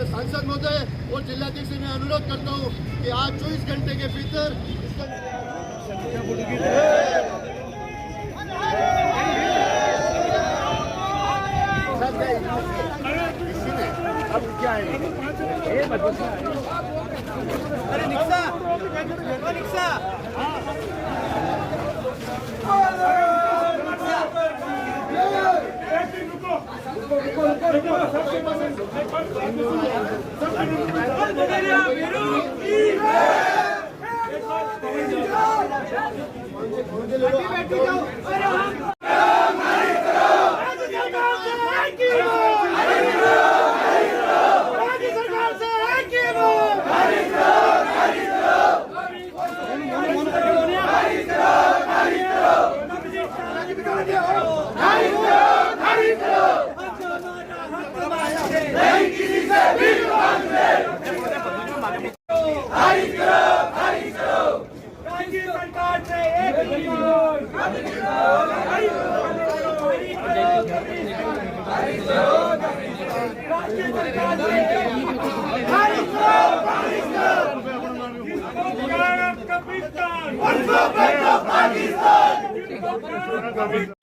सांसद महोदय और जिलाध्यक्ष से मैं अनुरोध करता हूँ कि आज 24 घंटे के भीतर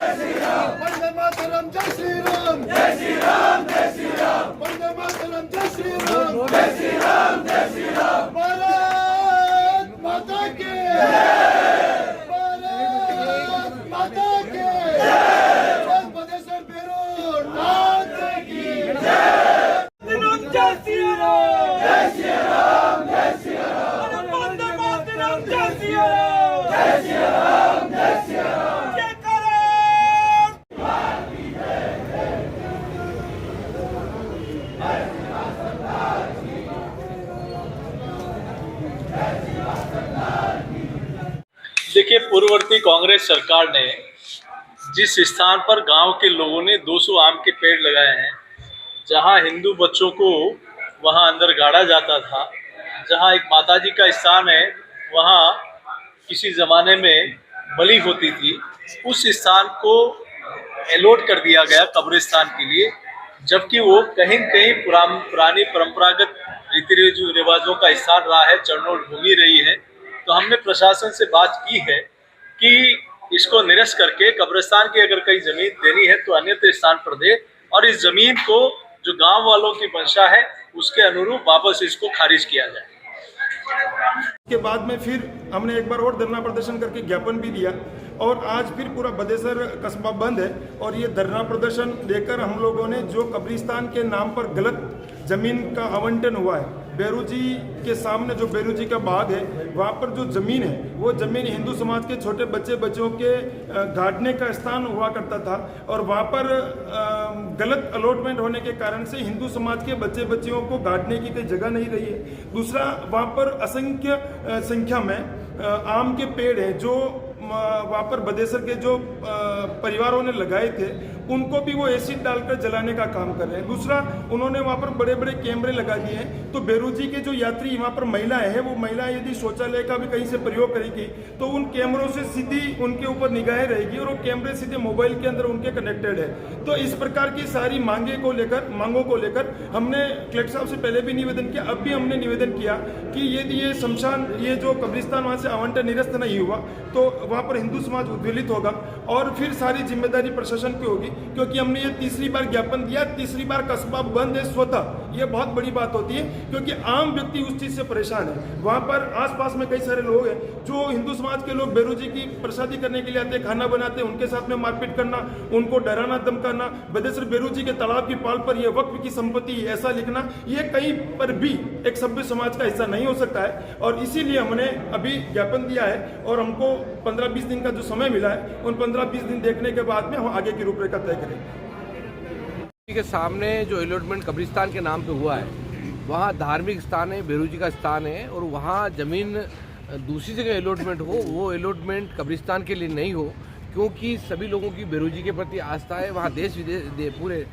वंदे मातरम, जय श्री राम, जय श्री राम, जय श्री राम, वंदे मातरम, जय श्री राम, जय श्री राम, जय श्री राम, भारत माता की जय, भारत माता की जय, जय बदेश्वर बेरो नाथ की जय, जय श्री राम, जय श्री राम, जय श्री राम, वंदे मातरम, जय श्री राम, जय श्री राम, जय श्री राम। देखिए, पूर्ववर्ती कांग्रेस सरकार ने जिस स्थान पर गांव के लोगों ने 200 आम के पेड़ लगाए हैं, जहां हिंदू बच्चों को वहां अंदर गाड़ा जाता था, जहां एक माताजी का स्थान है, वहां किसी ज़माने में बलि होती थी, उस स्थान को अलॉट कर दिया गया कब्रिस्तान के लिए, जबकि वो कहीं न कहीं पुरानी परंपरागत रीति रिवाजों का स्थान रहा है, चरणों भूमि रही है। तो हमने प्रशासन से बात की है कि इसको निरस्त करके कब्रिस्तान की अगर कहीं ज़मीन देनी है तो अन्यत्र स्थान पर दे, और इस ज़मीन को जो गांव वालों की मंशा है उसके अनुरूप वापस इसको खारिज किया जाए। के बाद में फिर हमने एक बार और धरना प्रदर्शन करके ज्ञापन भी दिया, और आज फिर पूरा बदेसर कस्बा बंद है। और ये धरना प्रदर्शन लेकर हम लोगों ने जो कब्रिस्तान के नाम पर गलत जमीन का आवंटन हुआ है, बेरूजी के सामने जो बेरूजी का बाग है, वहाँ पर जो ज़मीन है वो ज़मीन हिंदू समाज के छोटे बच्चों के गाड़ने का स्थान हुआ करता था, और वहाँ पर गलत अलॉटमेंट होने के कारण से हिंदू समाज के बच्चियों को गाड़ने की कोई जगह नहीं रही है। दूसरा, वहाँ पर असंख्य संख्या में आम के पेड़ है जो वहाँ पर बदेसर के जो परिवारों ने लगाए थे, उनको भी वो एसिड डालकर जलाने का काम कर रहे हैं। दूसरा, उन्होंने वहाँ पर बड़े बड़े कैमरे लगा दिए हैं, तो बेरूजी के जो यात्री वहाँ पर महिलाएं हैं, वो महिलाएं यदि शौचालय का भी कहीं से प्रयोग करेगी तो उन कैमरों से सीधी उनके ऊपर निगाहें रहेगी, और वो कैमरे सीधे मोबाइल के अंदर उनके कनेक्टेड है। तो इस प्रकार की सारी मांगों को लेकर हमने कलेक्टर साहब से पहले भी निवेदन किया, अब भी हमने निवेदन किया कि यदि ये शमशान, ये जो कब्रिस्तान वहाँ से आवंटन निरस्त नहीं हुआ तो वहाँ पर हिंदू समाज उद्वेलित होगा, और फिर सारी जिम्मेदारी प्रशासन की होगी, क्योंकि हमने ये तीसरी बार ज्ञापन दिया, तीसरी बार कस्बा बंद है स्वतः। ये बहुत बड़ी बात होती है, क्योंकि आम व्यक्ति उस चीज से परेशान है। वहाँ पर आसपास में कई सारे लोग हैं जो हिंदू समाज के लोग बेरोजी की प्रसादी करने के लिए आते हैं, खाना बनाते हैं, उनके साथ में मारपीट करना, उनको डराना धमकाना, बदेसर बेरोजी के तालाब की पाल पर यह वक्फ की संपत्ति ऐसा लिखना, ये कहीं पर भी एक सभ्य समाज का हिस्सा नहीं हो सकता है। और इसीलिए हमने अभी ज्ञापन दिया है, और हमको 15-20 दिन का जो समय मिला है, उन 15-20 दिन देखने के बाद में हम आगे की रूपरेखा तय करेंगे। के सामने जो अलॉटमेंट कब्रिस्तान के नाम पे हुआ है, वहाँ धार्मिक स्थान है, बेरूजी का स्थान है, और वहाँ ज़मीन दूसरी जगह अलॉटमेंट हो, वो अलॉटमेंट कब्रिस्तान के लिए नहीं हो, क्योंकि सभी लोगों की बेरूजी के प्रति आस्था है। वहाँ देश विदेश पूरे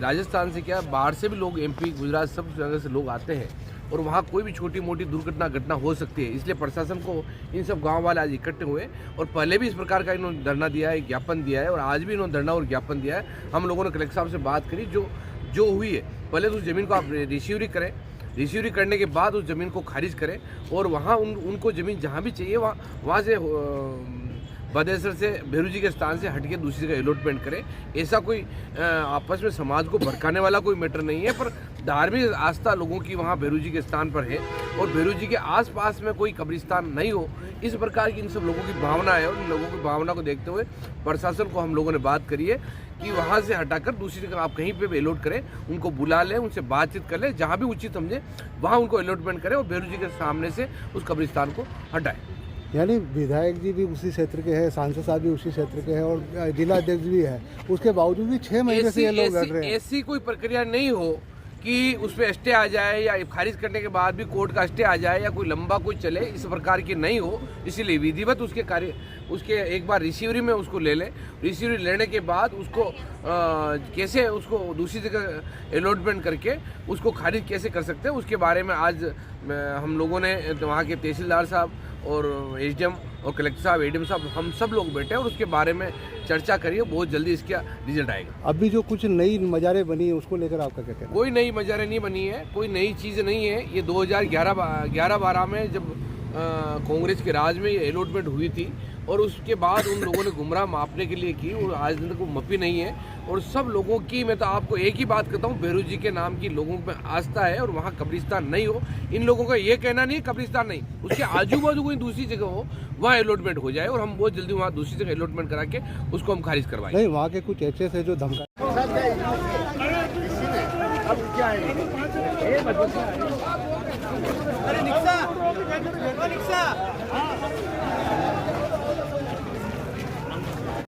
राजस्थान से क्या, बाहर से भी लोग, MP, गुजरात, सब जगह से लोग आते हैं, और वहाँ कोई भी छोटी मोटी घटना हो सकती है। इसलिए प्रशासन को इन सब गांव वाले आज इकट्ठे हुए, और पहले भी इस प्रकार का इन्होंने धरना दिया है, ज्ञापन दिया है, और आज भी इन्होंने धरना और ज्ञापन दिया है। हम लोगों ने कलेक्टर साहब से बात करी, जो हुई है पहले तो उस ज़मीन को आप रिसीवरी करें, रिसीवरी करने के बाद उस ज़मीन को खारिज करें और वहाँ उनको ज़मीन जहाँ भी चाहिए वहाँ से बदेसर से भेरूजी के स्थान से हटके दूसरी जगह अलॉटमेंट करें। ऐसा कोई आपस में समाज को भड़काने वाला कोई मैटर नहीं है, पर धार्मिक आस्था लोगों की वहाँ भेरूजी के स्थान पर है और भेरूजी के आसपास में कोई कब्रिस्तान नहीं हो, इस प्रकार की इन सब लोगों की भावना है। और इन लोगों की भावना को देखते हुए प्रशासन को हम लोगों ने बात करी है कि वहाँ से हटाकर दूसरी जगह आप कहीं पे भी अलॉट करें, उनको बुला लें, उनसे बातचीत कर लें, जहाँ भी उचित समझे वहाँ उनको अलॉटमेंट करें और भेरूजी के सामने से उस कब्रिस्तान को हटाएं। यानी विधायक जी भी उसी क्षेत्र के हैं, सांसद साहब भी उसी क्षेत्र के हैं और जिला अध्यक्ष भी है, उसके बावजूद भी 6 महीने से ये लोग लड़ रहे हैं। ऐसी कोई प्रक्रिया नहीं हो कि उस पर स्टे आ जाए या खारिज करने के बाद भी कोर्ट का स्टे आ जाए या कोई लंबा कोई चले, इस प्रकार की नहीं हो। इसीलिए विधिवत उसके एक बार रिसीवरी में उसको ले लें, रिसीवरी लेने के बाद उसको कैसे उसको दूसरी जगह अलॉटमेंट करके उसको खारिज कैसे कर सकते हैं, उसके बारे में आज हम लोगों ने वहाँ के तहसीलदार साहब और एसडीएम और कलेक्टर साहब, एडीएम साहब, हम सब लोग बैठे और उसके बारे में चर्चा करिए। बहुत जल्दी इसका रिजल्ट आएगा। अभी जो कुछ नई मजारें बनी है उसको लेकर आपका क्या कहना है? कोई नई मजारें नहीं बनी है, कोई नई चीज़ नहीं है। ये 2011-12 में जब कांग्रेस के राज में ये अलॉटमेंट हुई थी और उसके बाद उन लोगों ने गुमराह मापने के लिए की और आज तक वो मपी नहीं है। और सब लोगों की, मैं तो आपको एक ही बात कहता हूँ, भेरूजी के नाम की लोगों में आस्था है और वहाँ कब्रिस्तान नहीं हो। इन लोगों का ये कहना नहीं कब्रिस्तान नहीं, उसके आजू बाजू कोई दूसरी जगह हो वहाँ अलॉटमेंट हो जाए और हम बहुत जल्दी वहाँ दूसरी जगह अलॉटमेंट करा के उसको हम खारिज करवाएंगे। नहीं, वहाँ के कुछ एचएस है जो धमका अरे निक्सा